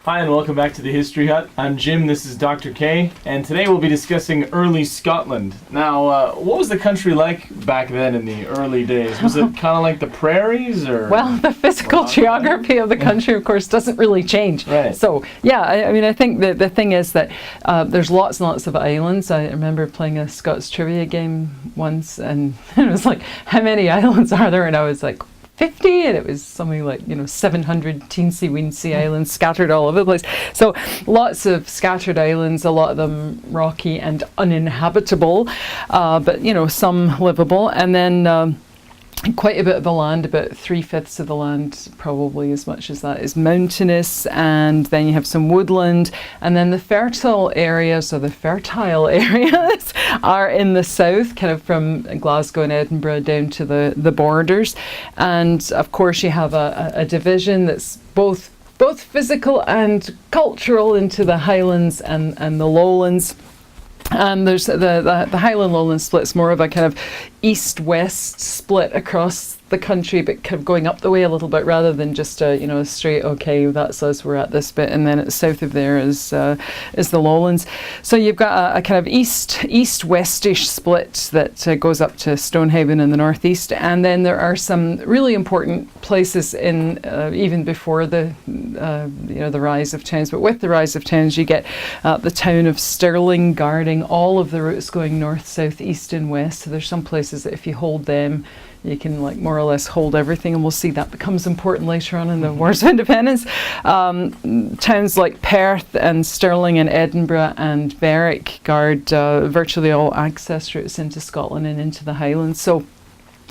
Hi and welcome back to the History Hut. I'm Jim, this is Dr. K, and today we'll be discussing early Scotland. Now, what was the country like back then in the early days? Was it kind of like the prairies, or? Well, the physical geography of the country, of course, doesn't really change. Right. So, yeah, I mean, I think the thing is that there's lots and lots of islands. I remember playing a Scots trivia game once, and it was like, how many islands are there? And I was like, 50, and it was something like 700 teensy-weensy islands scattered all over the place. So lots of scattered islands, a lot of them rocky and uninhabitable, but some livable. And then quite a bit of the land, about 3/5 of the land, probably as much as that, is mountainous, and then you have some woodland, and then the fertile areas are in the south, kind of from Glasgow and Edinburgh down to the borders. And of course you have a division that's both physical and cultural into the Highlands and the Lowlands. And there's the Highland Lowland split's more of a kind of east-west split across the country, but kind of going up the way a little bit rather than just a straight, okay, that's us, we're at this bit, and then south of there is the Lowlands. So you've got a kind of east-westish split that goes up to Stonehaven in the northeast, and then there are some really important places in even before the rise of towns. But with the rise of towns, you get the town of Stirling guarding all of the routes going north, south, east, and west. So there's some places that if you hold them, you can more or less hold everything, and we'll see that becomes important later on in the Wars of Independence. Towns like Perth and Stirling and Edinburgh and Berwick guard virtually all access routes into Scotland and into the Highlands. So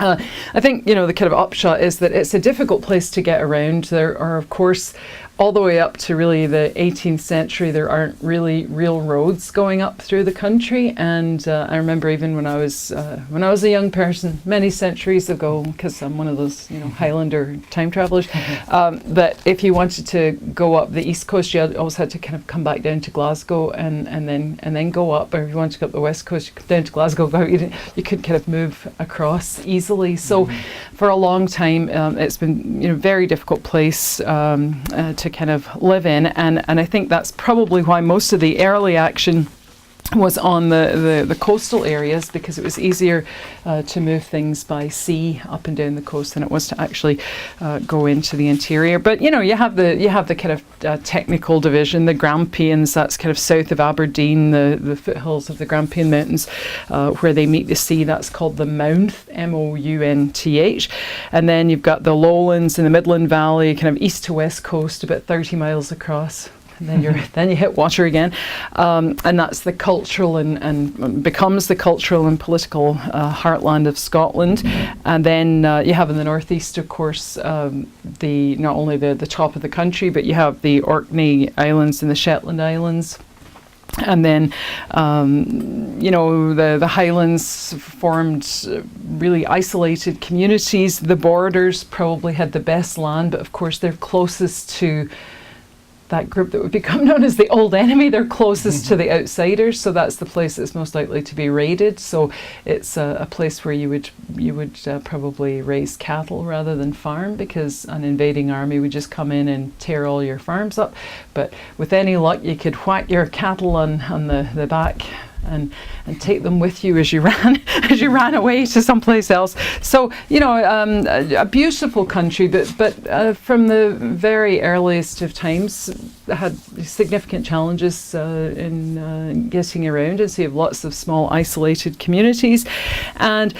I think the kind of upshot is that it's a difficult place to get around. There are, of course, all the way up to really the 18th century, there aren't really real roads going up through the country. And I remember even when I was a young person, many centuries ago, because I'm one of those Highlander time travelers, that if you wanted to go up the east coast, you always had to kind of come back down to Glasgow and then go up. Or if you wanted to go up the west coast, you come down to Glasgow. But you could kind of move across easily. So for a long time, it's been very difficult place to kind of live in, and I think that's probably why most of the early action was on the coastal areas, because it was easier to move things by sea up and down the coast than it was to actually go into the interior. But you have the kind of technical division, the Grampians, that's kind of south of Aberdeen, the foothills of the Grampian Mountains, where they meet the sea. That's called the Mounth, Mounth. And then you've got the Lowlands in the Midland Valley, kind of east to west coast, about 30 miles across. And then you hit water again, and that's the cultural and becomes the cultural and political heartland of Scotland. And then you have in the northeast, of course, not only the top of the country, but you have the Orkney Islands and the Shetland Islands. And then, the Highlands formed really isolated communities. The borders probably had the best land, but of course they're closest to that group that would become known as the Old Enemy. They're closest to the outsiders, so that's the place that's most likely to be raided. So it's a place where you would probably raise cattle rather than farm, because an invading army would just come in and tear all your farms up. But with any luck, you could whack your cattle on the back and take them with you as you ran away to someplace else. So a beautiful country, but from the very earliest of times had significant challenges in getting around, and so you have lots of small isolated communities. And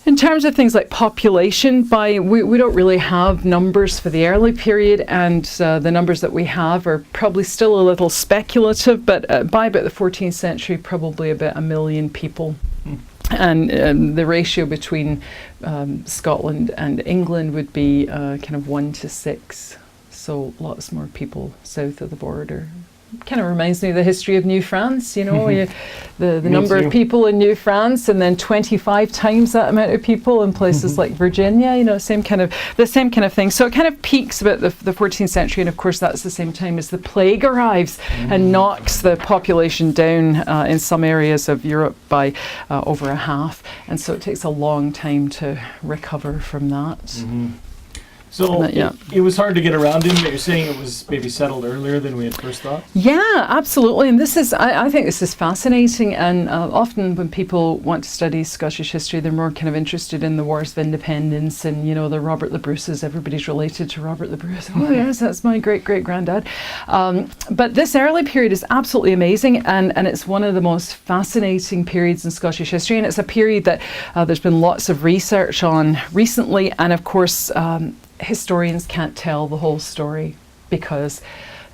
in terms of things like population, we don't really have numbers for the early period, and the numbers that we have are probably still a little speculative, but by about the 14th century, probably about 1 million people. And the ratio between Scotland and England would be kind of 1 to 6, so lots more people south of the border kind of reminds me of the history of New France, you know, the Me number too. of people in New France, and then 25 times that amount of people in places like Virginia, you know, the same kind of thing. So it kind of peaks about the 14th century, and of course that's the same time as the plague arrives and knocks the population down in some areas of Europe by over a half, and so it takes a long time to recover from that. So Yeah. it was hard to get around him, but you're saying it was maybe settled earlier than we had first thought? Yeah, absolutely. And this is, I think this is fascinating. And often when people want to study Scottish history, they're more kind of interested in the Wars of Independence and, you know, the Robert the Bruces. Everybody's related to Robert the Bruce. Oh, yes, that's my great-great-granddad. But this early period is absolutely amazing. And it's one of the most fascinating periods in Scottish history. And it's a period that there's been lots of research on recently. And of course, historians can't tell the whole story because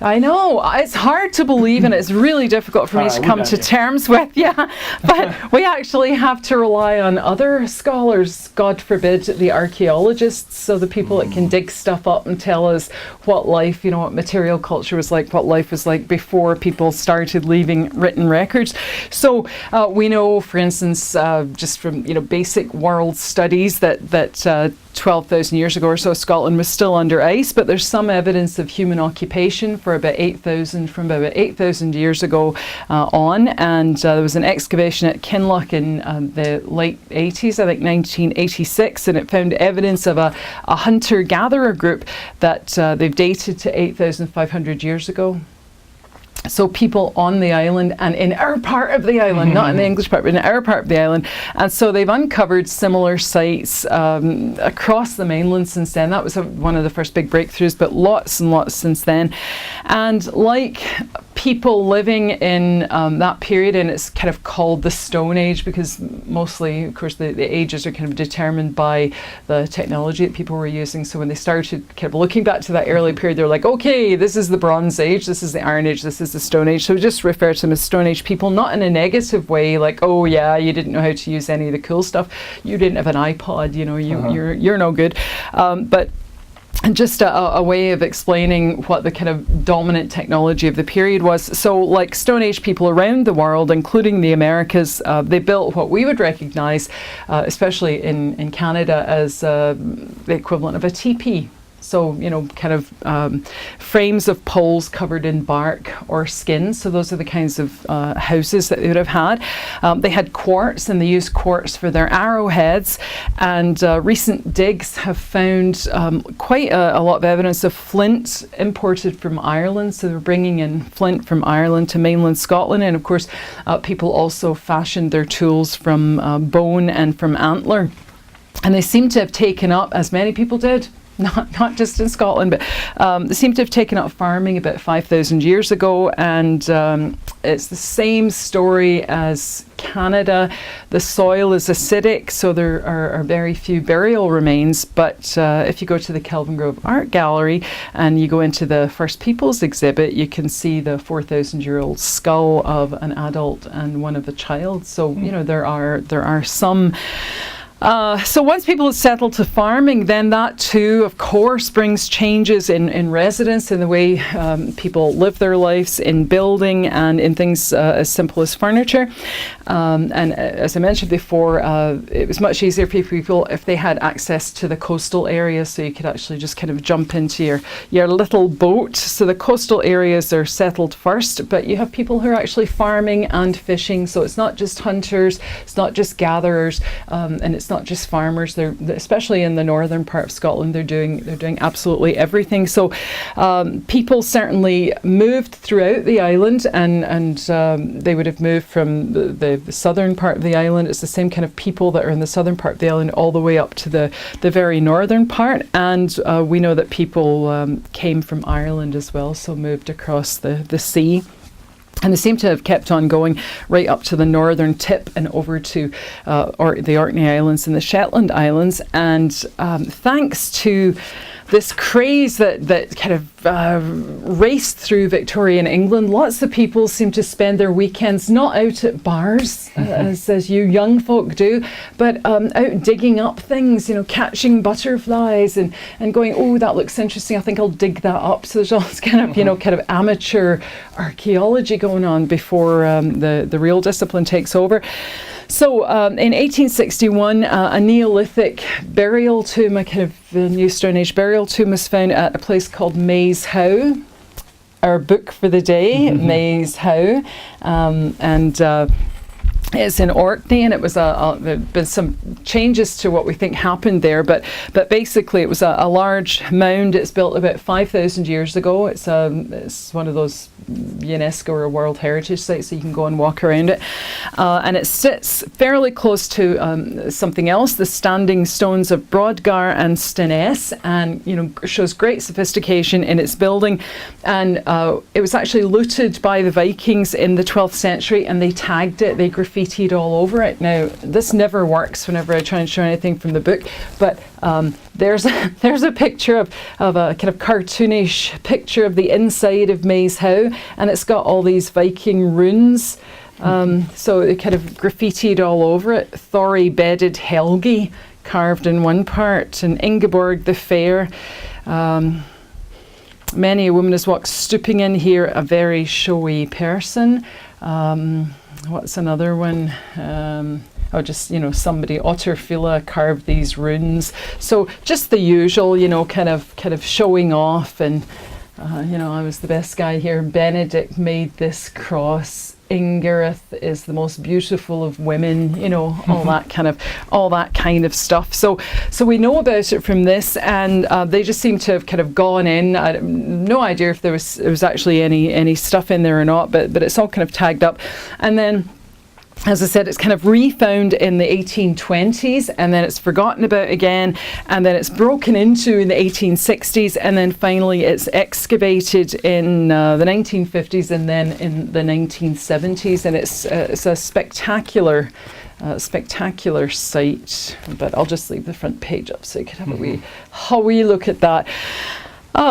I know it's hard to believe, and it's really difficult for me to come to terms with. Yeah, but we actually have to rely on other scholars. God forbid the archaeologists, so the people that can dig stuff up and tell us what life, you know, what material culture was like, what life was like before people started leaving written records. So we know, for instance, just from, you know, basic world studies that 12,000 years ago or so, Scotland was still under ice, but there's some evidence of human occupation for about 8,000 years ago on, and there was an excavation at Kinloch in the late 80s, I think 1986, and it found evidence of a hunter-gatherer group that they've dated to 8,500 years ago. So people on the island and in our part of the island, not in the English part, but in our part of the island. And so they've uncovered similar sites across the mainland since then. That was one of the first big breakthroughs, but lots and lots since then. And like people living in that period, and it's kind of called the Stone Age because mostly, of course, the ages are kind of determined by the technology that people were using. So when they started kind of looking back to that early period, they're like, okay, this is the Bronze Age, this is the Iron Age, this is the Stone Age. So we just refer to them as Stone Age people, not in a negative way, like, oh yeah, you didn't know how to use any of the cool stuff, you didn't have an iPod, you know, you're no good. But just a way of explaining what the kind of dominant technology of the period was. So like Stone Age people around the world, including the Americas, they built what we would recognize, especially in Canada, as the equivalent of a teepee. So, you know, kind of frames of poles covered in bark or skin. So those are the kinds of houses that they would have had. They had quartz, and they used quartz for their arrowheads. And recent digs have found quite a lot of evidence of flint imported from Ireland. So they're bringing in flint from Ireland to mainland Scotland. And of course, people also fashioned their tools from bone and from antler. And they seem to have taken up, as many people did, not just in Scotland, but they seem to have taken up farming about 5,000 years ago, and it's the same story as Canada. The soil is acidic, so there are very few burial remains, but if you go to the Kelvin Grove Art Gallery and you go into the First Peoples exhibit, you can see the 4,000-year-old skull of an adult and one of a child. So, you know, there are some. So once people have settled to farming, then that too, of course, brings changes in residence, in the way people live their lives, in building, and in things as simple as furniture. And as I mentioned before, it was much easier for people if they had access to the coastal areas, so you could actually just kind of jump into your little boat. So the coastal areas are settled first, but you have people who are actually farming and fishing. So it's not just hunters, it's not just gatherers, and it's not just farmers. They're, especially in the northern part of Scotland, they're doing absolutely everything. So people certainly moved throughout the island, and they would have moved from the southern part of the island. It's the same kind of people that are in the southern part of the island all the way up to the very northern part. And we know that people came from Ireland as well, so moved across the sea. And they seem to have kept on going right up to the northern tip and over to the Orkney Islands and the Shetland Islands. And thanks to this craze that kind of raced through Victorian England. Lots of people seem to spend their weekends not out at bars, as you young folk do, but out digging up things, you know, catching butterflies and going, oh, that looks interesting, I think I'll dig that up. So there's all this kind of, you know, kind of amateur archaeology going on before the real discipline takes over. So in 1861, a Neolithic burial tomb, a kind of New Stone Age burial tomb, was found at a place called Maze How. Our book for the day, Maze How, and it's in Orkney, and it was there'd been some changes to what we think happened there, but basically it was a large mound. It's built about 5,000 years ago. It's one of those UNESCO or World Heritage sites, so you can go and walk around it, and it sits fairly close to something else, the standing stones of Brodgar and Stenness, and you know, shows great sophistication in its building. And it was actually looted by the Vikings in the 12th century, and they tagged it, they graffitied all over it. Now, this never works whenever I try and show anything from the book, but there's a picture of a kind of cartoonish picture of the inside of Maze How, and it's got all these Viking runes. So it kind of graffitied all over it. Thori bedded Helgi carved in one part, and Ingeborg the Fair. Many a woman has walked stooping in here, a very showy person. What's another one? Just, you know, somebody, Otterfila, carved these runes. So just the usual, you know, kind of showing off, and you know, I was the best guy here. Benedict made this cross. Ingerith is the most beautiful of women, you know, all that kind of stuff. So we know about it from this, and they just seem to have kind of gone in. I have no idea if there was actually any stuff in there or not, but it's all kind of tagged up. And then, as I said, it's kind of refound in the 1820s, and then it's forgotten about again, and then it's broken into in the 1860s, and then finally it's excavated in the 1950s and then in the 1970s, and it's a spectacular site. But I'll just leave the front page up so you can have a wee look at that.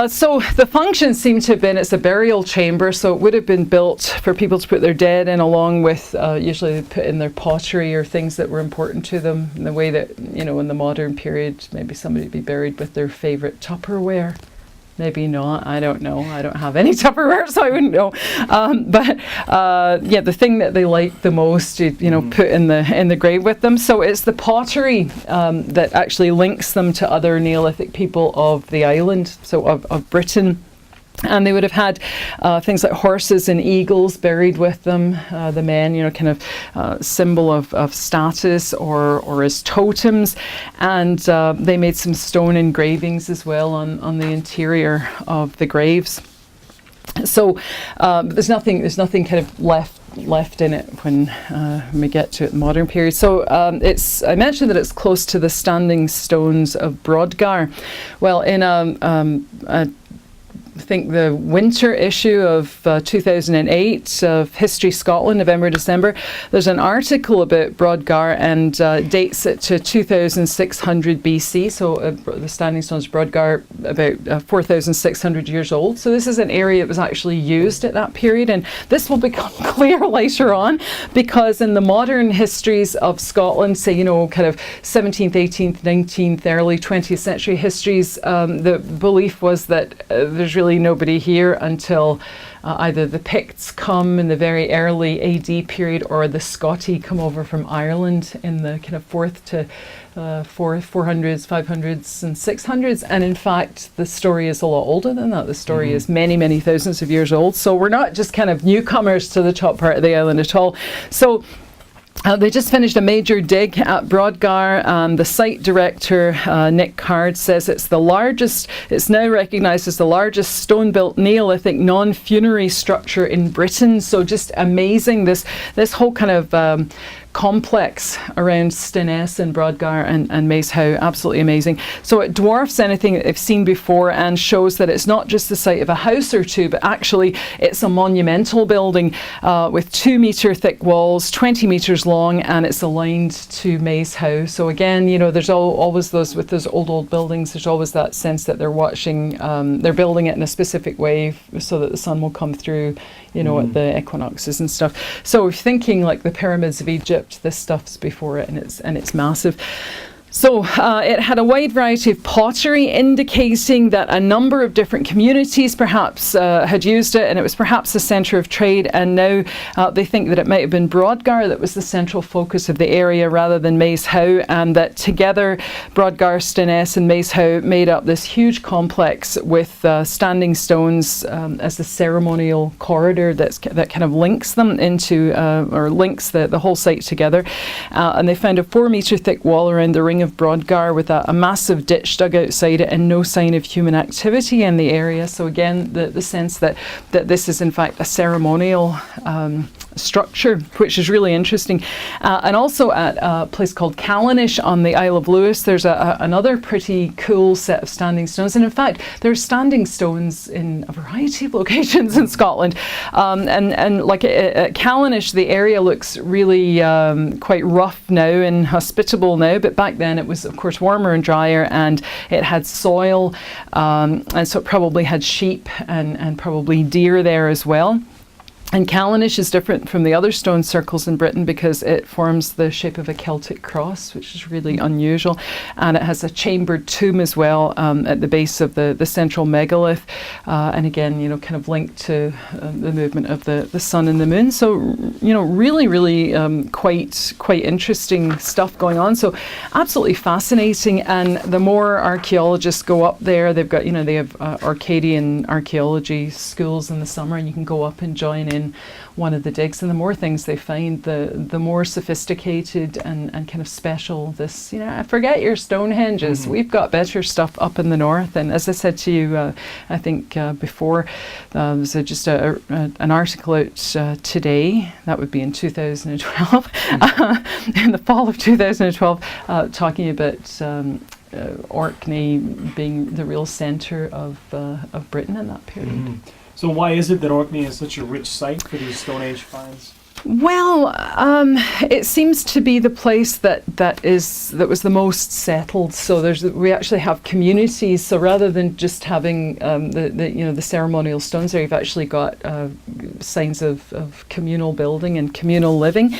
So the function seemed to have been, it's a burial chamber, so it would have been built for people to put their dead in, along with usually they put in their pottery or things that were important to them, in the way that, you know, in the modern period, maybe somebody would be buried with their favourite Tupperware. Maybe not, I don't know. I don't have any Tupperware, so I wouldn't know. But the thing that they like the most, you know, put in the grave with them. So it's the pottery that actually links them to other Neolithic people of the island, so of Britain. And they would have had things like horses and eagles buried with them, the men, you know, kind of symbol of status or as totems. And they made some stone engravings as well on the interior of the graves. So there's nothing kind of left in it when we get to the modern period. So I mentioned that it's close to the standing stones of Brodgar. Well, in I think the winter issue of 2008 of History Scotland, November, December, there's an article about Brodgar, and dates it to 2600 BC. So the standing stones of Brodgar, about 4,600 years old. So this is an area that was actually used at that period, and this will become clear later on, because in the modern histories of Scotland, say, you know, kind of 17th, 18th, 19th, early 20th century histories, the belief was that there's really nobody here until either the Picts come in the very early AD period, or the Scotti come over from Ireland in the kind of 400s, 500s and 600s. And in fact, the story is a lot older than that. The story is many, many thousands of years old. So we're not just kind of newcomers to the top part of the island at all. So they just finished a major dig at Brodgar. The site director, Nick Card, says it's now recognised as the largest stone-built Neolithic non-funerary structure in Britain. So just amazing, this whole kind of complex around Stinnes and Brodgar and Mace Howe. Absolutely amazing. So it dwarfs anything that they've seen before and shows that it's not just the site of a house or two, but actually it's a monumental building with 2-meter thick walls, 20 meters long, and it's aligned to Mace Howe. So again, you know, there's always those, with those old buildings, there's always that sense that they're watching, they're building it in a specific way so that the sun will come through, you know, at the equinoxes and stuff. So thinking like the pyramids of Egypt, this stuff's before it, and it's massive. So it had a wide variety of pottery, indicating that a number of different communities perhaps had used it, and it was perhaps a centre of trade. And now they think that it might have been Brodgar that was the central focus of the area rather than Mace Howe, and that together Brodgar, Stinnes and Mace Howe made up this huge complex with standing stones as the ceremonial corridor that kind of links them into, or links the whole site together. And they found a 4-meter thick wall around the ring of Brodgar with a massive ditch dug outside it and no sign of human activity in the area. So again, the sense that this is in fact a ceremonial structure, which is really interesting. And also at a place called Callanish on the Isle of Lewis, there's another pretty cool set of standing stones. And in fact, there's standing stones in a variety of locations in Scotland. And like at Callanish, the area looks really quite rough now and hospitable now, but back then it was of course warmer and drier, and it had soil, and so it probably had sheep and probably deer there as well. And Callanish is different from the other stone circles in Britain because it forms the shape of a Celtic cross, which is really unusual. And it has a chambered tomb as well at the base of the central megalith. And again, you know, kind of linked to the movement of the sun and the moon. So, you know, really quite interesting stuff going on. So absolutely fascinating. And the more archaeologists go up there, they've got, you know, they have Arcadian archaeology schools in the summer, and you can go up and join in one of the digs, and the more things they find, the more sophisticated and kind of special this, you know, forget your Stonehenges. We've got better stuff up in the north. And as I said to you, I think before, there's just an article out today, that would be in 2012, in the fall of 2012, talking about Orkney being the real centre of Britain in that period. So why is it that Orkney is such a rich site for these Stone Age finds? Well, it seems to be the place that was the most settled. So we actually have communities. So rather than just having the ceremonial stones there, you've actually got signs of communal building and communal living.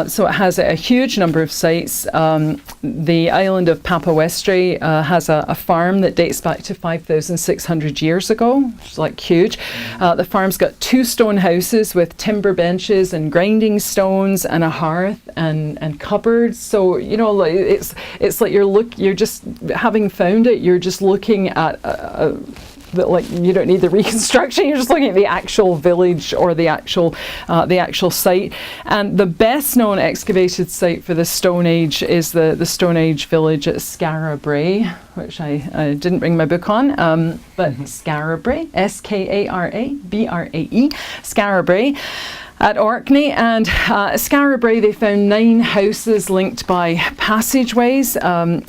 So it has a huge number of sites. The island of Papawestray has a farm that dates back to 5,600 years ago, which is like huge. The farm's got 2 stone houses with timber benches and grinding stones and a hearth and cupboards. So, you know, like it's like you're just, having found it, you're just looking at like you don't need the reconstruction, you're just looking at the actual village or the actual site. And the best known excavated site for the Stone Age is the Stone Age village at Skara Brae, which I didn't bring my book on, but Skara Brae, Skarabrae, Skara Brae at Orkney. And Skara Brae, they found 9 houses linked by passageways. In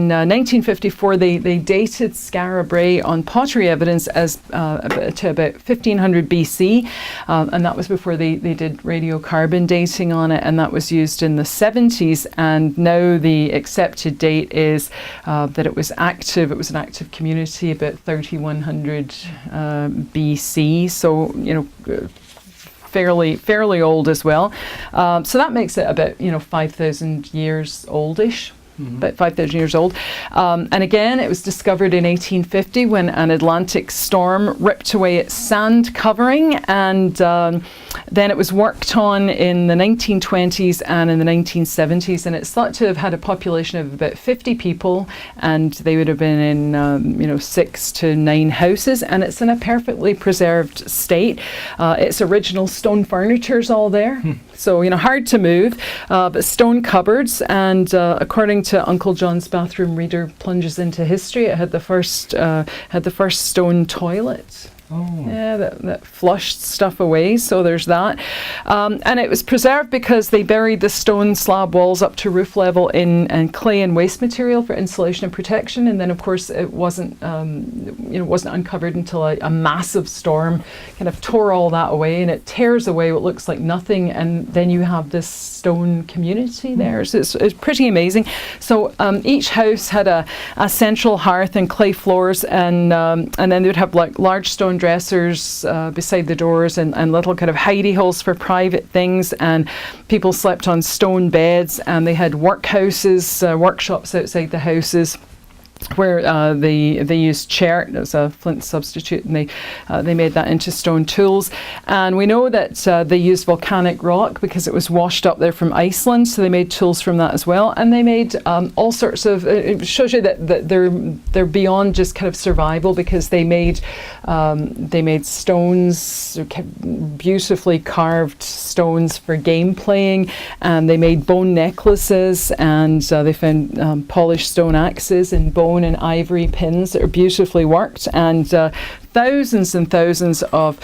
1954, they dated Skara Brae on pottery evidence as to about 1500 BC, and that was before they did radiocarbon dating on it, and that was used in the 70s. And now the accepted date is that it was active. It was an active community about 3100 BC. So, you know, fairly old as well. So that makes it about 5,000 years oldish. About 5,000 years old. And again, it was discovered in 1850 when an Atlantic storm ripped away its sand covering, and then it was worked on in the 1920s and in the 1970s, and it's thought to have had a population of about 50 people, and they would have been in 6 to 9 houses, and it's in a perfectly preserved state. Its original stone furniture is all there. So, hard to move, but stone cupboards, and according to Uncle John's Bathroom Reader Plunges into History, it had the first stone toilet Oh. Yeah, that flushed stuff away, so there's that. And it was preserved because they buried the stone slab walls up to roof level in clay and waste material for insulation and protection. And then, of course, it wasn't wasn't uncovered until a massive storm kind of tore all that away, and it tears away what looks like nothing, and then you have this stone community there. So it's pretty amazing. So each house had a central hearth and clay floors, and then they would have like large stone dressers beside the doors, and little kind of hidey holes for private things, and people slept on stone beds, and they had workhouses, workshops outside the houses, where they used chert as a flint substitute, and they made that into stone tools. And we know that they used volcanic rock because it was washed up there from Iceland, so they made tools from that as well. And they made all sorts of. It shows you that they're beyond just kind of survival, because they made stones, beautifully carved stones for game playing, and they made bone necklaces, and they found polished stone axes and bone and ivory pins that are beautifully worked, and thousands and thousands of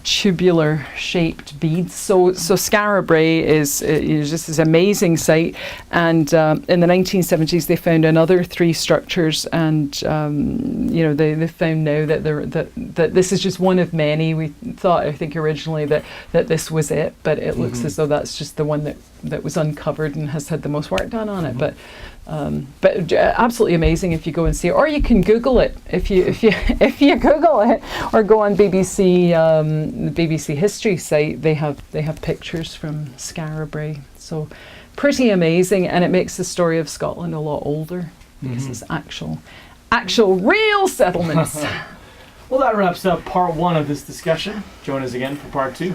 tubular shaped beads. So Skara Brae is just this amazing site, and in the 1970s they found another 3 structures, and they found now that this is just one of many. We thought, I think originally that this was it, but it looks as though that's just the one that was uncovered and has had the most work done on it. But absolutely amazing if you go and see it, or you can Google it if you Google it, or go on BBC, the BBC History site. They have pictures from Skara Brae, so pretty amazing, and it makes the story of Scotland a lot older because it's actual real settlements. Well, that wraps up part 1 of this discussion. Join us again for part 2.